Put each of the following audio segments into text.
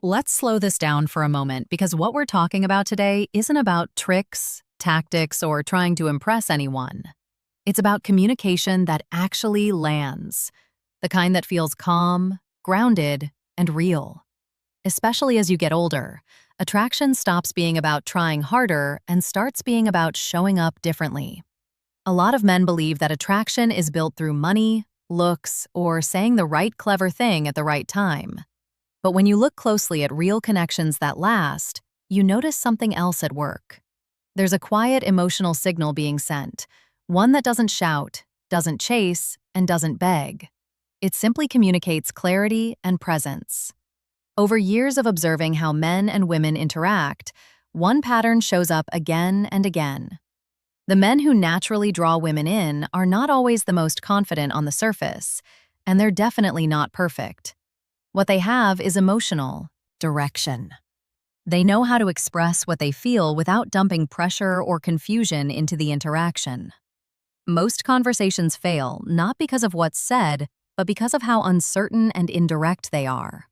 Let's slow this down for a moment because what we're talking about today isn't about tricks, tactics, or trying to impress anyone. It's about communication that actually lands, the kind that feels calm, grounded, and real. Especially as you get older, attraction stops being about trying harder and starts being about showing up differently. A lot of men believe that attraction is built through money, looks, or saying the right clever thing at the right time. But when you look closely at real connections that last, you notice something else at work. There's a quiet emotional signal being sent, one that doesn't shout, doesn't chase, and doesn't beg. It simply communicates clarity and presence. Over years of observing how men and women interact, one pattern shows up again and again. The men who naturally draw women in are not always the most confident on the surface, and they're definitely not perfect. What they have is emotional direction. They know how to express what they feel without dumping pressure or confusion into the interaction. Most conversations fail not because of what's said, but because of how uncertain and indirect they are.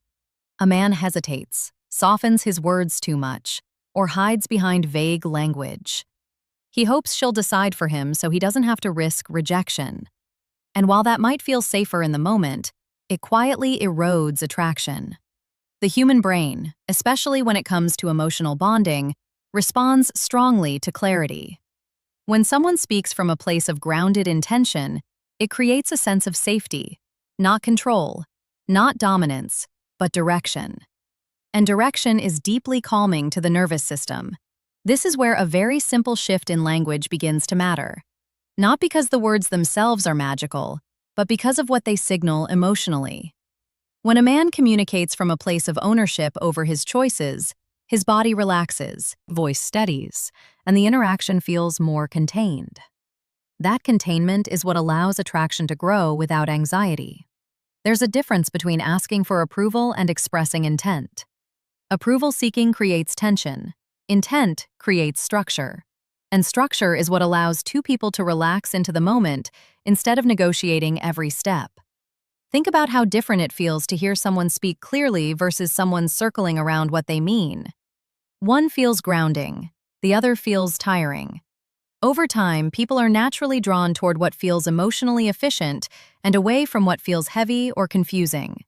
A man hesitates, softens his words too much, or hides behind vague language. He hopes she'll decide for him so he doesn't have to risk rejection. And while that might feel safer in the moment, it quietly erodes attraction. The human brain, especially when it comes to emotional bonding, responds strongly to clarity. When someone speaks from a place of grounded intention, it creates a sense of safety, not control, not dominance, but direction. And direction is deeply calming to the nervous system. This is where a very simple shift in language begins to matter. Not because the words themselves are magical, but because of what they signal emotionally. When a man communicates from a place of ownership over his choices, his body relaxes, voice steadies, and the interaction feels more contained. That containment is what allows attraction to grow without anxiety. There's a difference between asking for approval and expressing intent. Approval seeking creates tension. Intent creates structure. And structure is what allows two people to relax into the moment instead of negotiating every step. Think about how different it feels to hear someone speak clearly versus someone circling around what they mean. One feels grounding, the other feels tiring. Over time, people are naturally drawn toward what feels emotionally efficient and away from what feels heavy or confusing.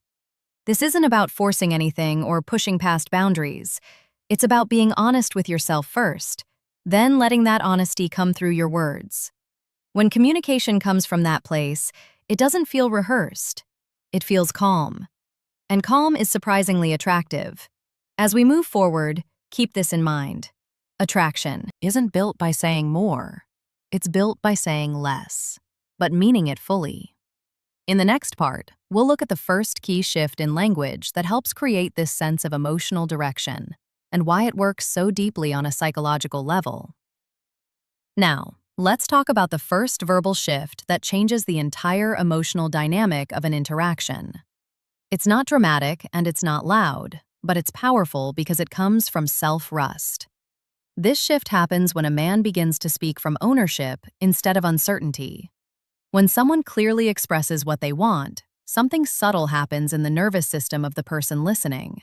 This isn't about forcing anything or pushing past boundaries. It's about being honest with yourself first, then letting that honesty come through your words. When communication comes from that place, it doesn't feel rehearsed. It feels calm. And calm is surprisingly attractive. As we move forward, keep this in mind. Attraction isn't built by saying more. It's built by saying less, but meaning it fully. In the next part, we'll look at the first key shift in language that helps create this sense of emotional direction and why it works so deeply on a psychological level. Now, let's talk about the first verbal shift that changes the entire emotional dynamic of an interaction. It's not dramatic and it's not loud, but it's powerful because it comes from self-trust. This shift happens when a man begins to speak from ownership instead of uncertainty. When someone clearly expresses what they want, something subtle happens in the nervous system of the person listening.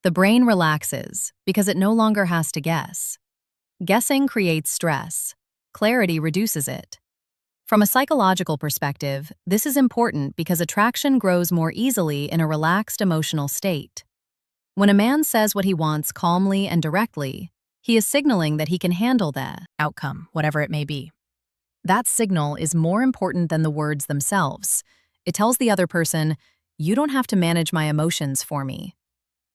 The brain relaxes because it no longer has to guess. Guessing creates stress. Clarity reduces it. From a psychological perspective, this is important because attraction grows more easily in a relaxed emotional state. When a man says what he wants calmly and directly, he is signaling that he can handle the outcome, whatever it may be. That signal is more important than the words themselves. It tells the other person, "You don't have to manage my emotions for me."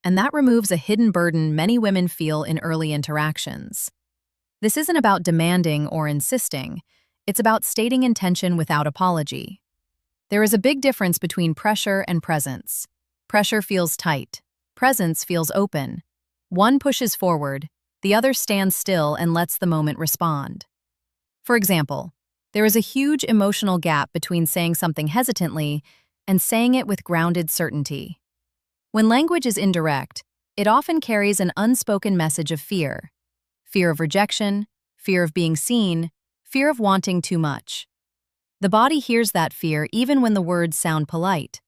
And that removes a hidden burden many women feel in early interactions. This isn't about demanding or insisting. It's about stating intention without apology. There is a big difference between pressure and presence. Pressure feels tight. Presence feels open. One pushes forward, the other stands still and lets the moment respond. For example, there is a huge emotional gap between saying something hesitantly and saying it with grounded certainty. When language is indirect, it often carries an unspoken message of fear. Fear of rejection, fear of being seen, fear of wanting too much. The body hears that fear even when the words sound polite.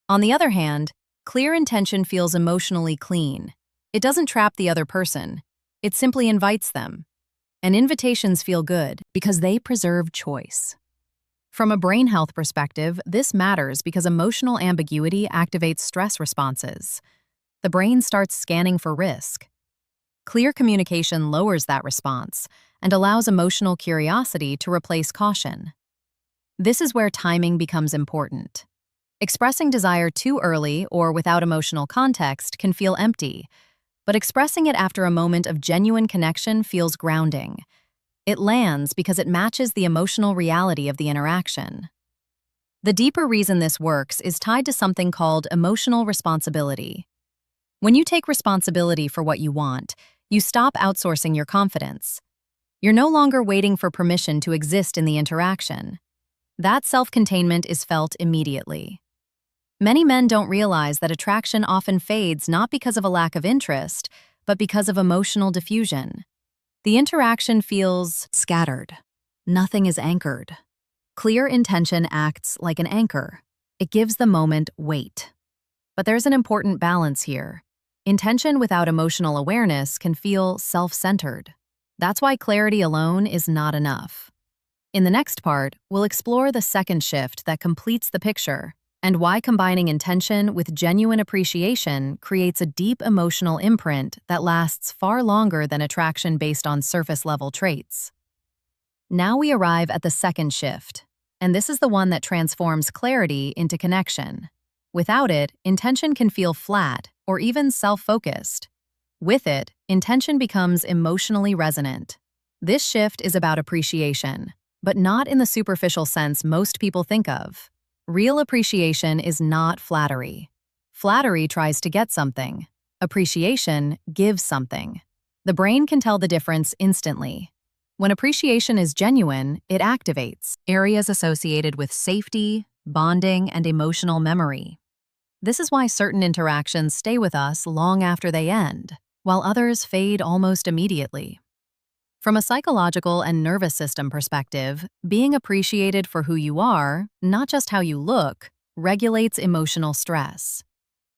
On the other hand, Clear intention feels emotionally clean. It doesn't trap the other person. It simply invites them. And invitations feel good because they preserve choice. From a brain health perspective, this matters because emotional ambiguity activates stress responses. The brain starts scanning for risk. Clear communication lowers that response and allows emotional curiosity to replace caution. This is where timing becomes important. Expressing desire too early or without emotional context can feel empty, but expressing it after a moment of genuine connection feels grounding. It lands because it matches the emotional reality of the interaction. The deeper reason this works is tied to something called emotional responsibility. When you take responsibility for what you want, you stop outsourcing your confidence. You're no longer waiting for permission to exist in the interaction. That self-containment is felt immediately. Many men don't realize that attraction often fades not because of a lack of interest, but because of emotional diffusion. The interaction feels scattered. Nothing is anchored. Clear intention acts like an anchor. It gives the moment weight. But there's an important balance here. Intention without emotional awareness can feel self-centered. That's why clarity alone is not enough. In the next part, we'll explore the second shift that completes the picture and why combining intention with genuine appreciation creates a deep emotional imprint that lasts far longer than attraction based on surface-level traits. Now we arrive at the second shift, and this is the one that transforms clarity into connection. Without it, intention can feel flat or even self-focused. With it, intention becomes emotionally resonant. This shift is about appreciation, but not in the superficial sense most people think of. Real appreciation is not flattery. Flattery tries to get something. Appreciation gives something. The brain can tell the difference instantly. When appreciation is genuine, it activates areas associated with safety, bonding, and emotional memory. This is why certain interactions stay with us long after they end, while others fade almost immediately. From a psychological and nervous system perspective, being appreciated for who you are, not just how you look, regulates emotional stress.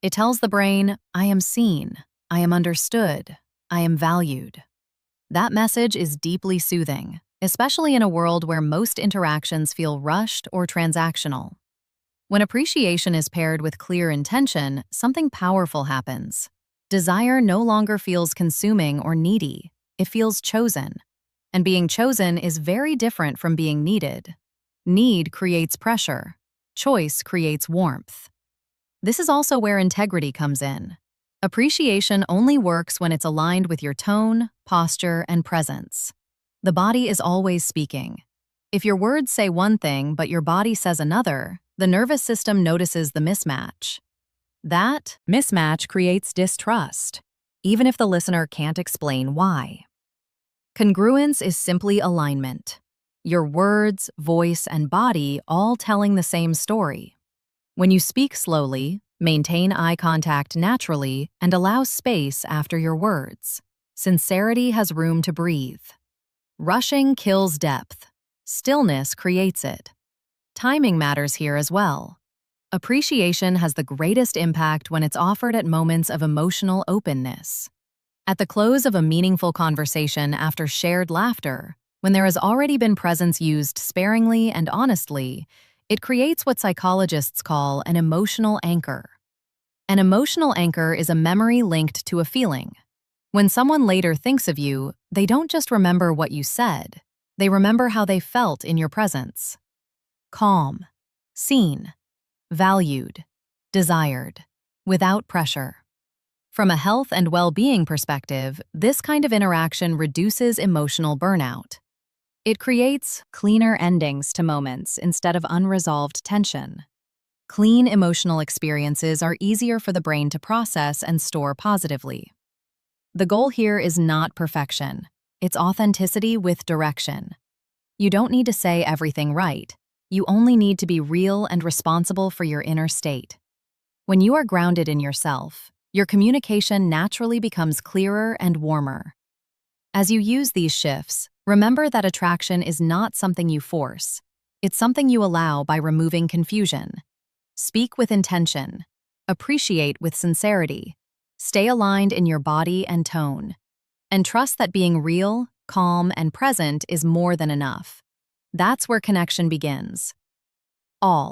It tells the brain, I am seen, I am understood, I am valued. That message is deeply soothing, especially in a world where most interactions feel rushed or transactional. When appreciation is paired with clear intention, something powerful happens. Desire no longer feels consuming or needy. It feels chosen. And being chosen is very different from being needed. Need creates pressure. Choice creates warmth. This is also where integrity comes in. Appreciation only works when it's aligned with your tone, posture, and presence. The body is always speaking. If your words say one thing but your body says another, the nervous system notices the mismatch. That mismatch creates distrust, even if the listener can't explain why. Congruence is simply alignment. Your words, voice, and body all telling the same story. When you speak slowly, maintain eye contact naturally, and allow space after your words, sincerity has room to breathe. Rushing kills depth. Stillness creates it. Timing matters here as well. Appreciation has the greatest impact when it's offered at moments of emotional openness. At the close of a meaningful conversation after shared laughter, when there has already been presence used sparingly and honestly, it creates what psychologists call an emotional anchor. An emotional anchor is a memory linked to a feeling. When someone later thinks of you, they don't just remember what you said, they remember how they felt in your presence. Calm, seen, valued, desired, without pressure. From a health and well-being perspective, this kind of interaction reduces emotional burnout. It creates cleaner endings to moments instead of unresolved tension. Clean emotional experiences are easier for the brain to process and store positively. The goal here is not perfection. It's authenticity with direction. You don't need to say everything right. You only need to be real and responsible for your inner state. When you are grounded in yourself, your communication naturally becomes clearer and warmer. As you use these shifts, remember that attraction is not something you force. It's something you allow by removing confusion. Speak with intention. appreciate with sincerity, stay aligned in your body and tone, and trust that being real, calm, and present is more than enough. That's where connection begins. All.